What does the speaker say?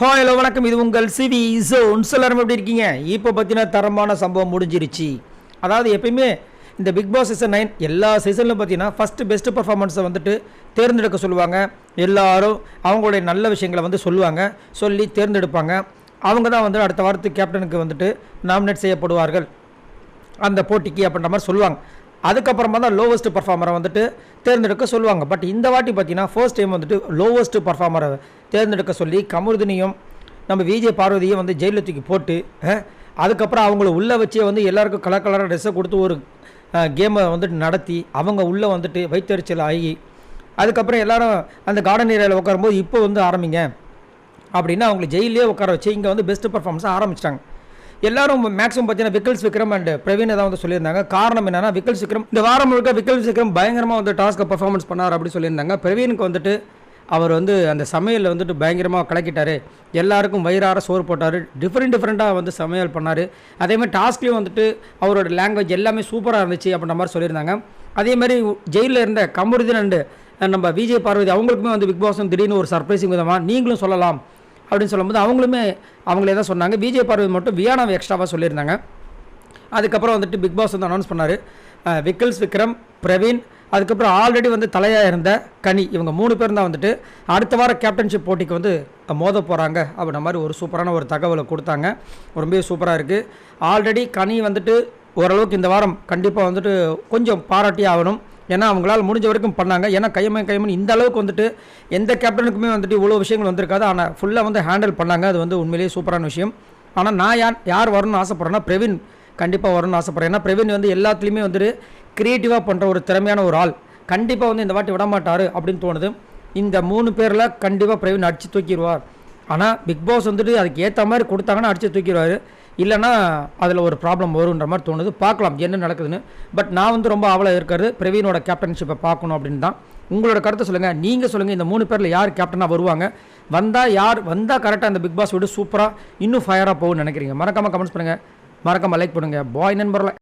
Hello வணக்கம், இது உங்கள் சிவி ஜோன்ஸ். எல்லாரும் எப்படி இருக்கீங்க? இப்போ பார்த்தீங்கன்னா தரமான சம்பவம் முடிஞ்சிருச்சு. அதாவது எப்பயுமே இந்த பிக் பாஸ் சீசன் 9 எல்லா சீசன்லையும் பார்த்தீங்கன்னா ஃபஸ்ட்டு பெஸ்ட்டு பர்ஃபார்மன்ஸை வந்துட்டு தேர்ந்தெடுக்க சொல்லுவாங்க. எல்லாரும் அவங்களுடைய நல்ல விஷயங்களை வந்து சொல்லி தேர்ந்தெடுப்பாங்க. அவங்க தான் வந்து அடுத்த வாரத்துக்கு கேப்டனுக்கு வந்துட்டு நாமினேட் செய்யப்படுவார்கள் அந்த போட்டிக்கு அப்படின்ற மாதிரி சொல்லுவாங்க. அதுக்கப்புறமா தான் லோவஸ்ட் பர்ஃபார்மரை வந்துட்டு தேர்ந்தெடுக்க சொல்லுவாங்க. பட் இந்த வாட்டி பார்த்தீங்கன்னா ஃபர்ஸ்ட் டைம் வந்துட்டு லோவஸ்ட் பர்ஃபார்மரை தேர்ந்தெடுக்க சொல்லி கமருதினியும் நம்ம விஜய் பார்வதியும் வந்து ஜெயிலில் தூக்கி போட்டு அதுக்கப்புறம் அவங்கள உள்ளே வச்சே வந்து எல்லாருக்கும் கலர் கலராக ட்ரெஸ்ஸை கொடுத்து ஒரு கேமை வந்துட்டு நடத்தி அவங்க உள்ளே வந்துட்டு வைத்தறிச்சல் ஆகி அதுக்கப்புறம் எல்லாரும் அந்த கார்டன் ஏரியாவில் உட்காரும்போது இப்போ வந்து ஆரம்பிங்க அப்படின்னா அவங்களை ஜெயிலே உட்கார வச்சு இங்கே வந்து பெஸ்ட்டு பர்ஃபார்மன்ஸை ஆரம்பிச்சிட்டாங்க. எல்லாரும் மேக்ஸிமம் பார்த்தீங்கன்னா விக்கல்ஸ் விக்ரம் அண்ட் பிரவீன் தான் வந்து சொல்லியிருந்தாங்க. காரணம் என்னன்னா விக்கல்ஸ் விக்ரம் இந்த வாரம் முழுக்க விக்கல்ஸ் விக்ரம் பயங்கரமாக வந்து டாஸ்க்கை பர்ஃபார்மன்ஸ் பண்ணார் அப்படி சொல்லியிருந்தாங்க. பிரவீனுக்கு வந்துட்டு அவர் வந்து அந்த சமையலில் வந்துட்டு பயங்கரமாக கலக்கிட்டார், எல்லாருக்கும் வயிறார சோறு போட்டார், டிஃப்ரெண்ட்டாக வந்து சமையல் பண்ணார். அதேமாதிரி டாஸ்க்லேயும் வந்துட்டு அவரோட லாங்குவேஜ் எல்லாமே சூப்பராக இருந்துச்சு அப்படின்ற மாதிரி சொல்லியிருந்தாங்க. அதேமாதிரி ஜெயிலில் இருந்த கமருதீன் அண்டு நம்ம விஜய் பார்வதி அவங்களுக்குமே வந்து பிக் பாஸ் திடீர்னு ஒரு சர்ப்ரைசிங் விதமாக நீங்களும் சொல்லலாம் அப்படின்னு சொல்லும்போது அவங்களே தான் சொன்னாங்க. விஜய் பார்வதி மட்டும் வியானாவை எக்ஸ்ட்ராவாக சொல்லியிருந்தாங்க. அதுக்கப்புறம் வந்துட்டு பிக் பாஸ் வந்து அனௌன்ஸ் பண்ணார். விக்கல்ஸ் விக்ரம், பிரவீன், அதுக்கப்புறம் ஆல்ரெடி வந்து தலையாக இருந்த கனி, இவங்க 3 பேர் தான் வந்துட்டு அடுத்த வார கேப்டன்ஷிப் போட்டிக்கு வந்து மோத போகிறாங்க அப்படின்ற மாதிரி ஒரு சூப்பரான ஒரு தகவலை கொடுத்தாங்க. ரொம்பவே சூப்பராக இருக்குது. ஆல்ரெடி கனி வந்துட்டு ஓரளவுக்கு இந்த வாரம் கண்டிப்பாக வந்துட்டு கொஞ்சம் பாராட்டி ஆகணும். ஏன்னா அவங்களால் முடிஞ்ச வரைக்கும் பண்ணாங்க. ஏன்னா கையமன் இந்த அளவுக்கு வந்துட்டு எந்த கேப்டனுக்குமே வந்துட்டு இவ்வளோ விஷயங்கள் வந்திருக்காது. ஆனால் ஃபுல்லாக வந்து ஹேண்டில் பண்ணாங்க. அது வந்து உண்மையிலேயே சூப்பரான விஷயம். ஆனால் நான் யார் வரணும்னு ஆசைப்பட்றேன்னா பிரவீன் கண்டிப்பாக வரணும்னு ஆசைப்பட்றேன். ஏன்னா பிரவீன் வந்து எல்லாத்துலேயுமே வந்துட்டு க்ரியேட்டிவாக பண்ணுற ஒரு திறமையான ஒரு ஆள். கண்டிப்பாக வந்து இந்த வாட்டி விடமாட்டார் அப்படின்னு தோணுது. இந்த 3 பேரில் கண்டிப்பாக பிரவீன் அடித்து தூக்கிடுவார். ஆனால் பிக் பாஸ் வந்துட்டு அதுக்கு ஏற்ற மாதிரி கொடுத்தாங்கன்னா அடித்து தூக்கிடுவார். இல்லைனா அதில் ஒரு ப்ராப்ளம் வருன்ற மாதிரி தோணுது. பார்க்கலாம் என்ன நடக்குதுன்னு. பட் நான் வந்து ரொம்ப ஆவலாக இருக்கிறது பிரவீனோட கேப்டன்ஷிப்பை பார்க்கணும் அப்படின்னு தான். உங்களோட கருத்தை சொல்லுங்கள். நீங்கள் சொல்லுங்கள், இந்த 3 பேரில் யார் கேப்டனாக வருவாங்க, வந்தால் கரெக்டாக அந்த பிக் பாஸ் விட சூப்பராக இன்னும் ஃபயராக போகும்னு நினைக்கிறீங்க? மறக்காமல் கமெண்ட்ஸ் பண்ணுங்கள், மறக்காமல் லைக் பண்ணுங்கள். பாய் நண்பர்களை.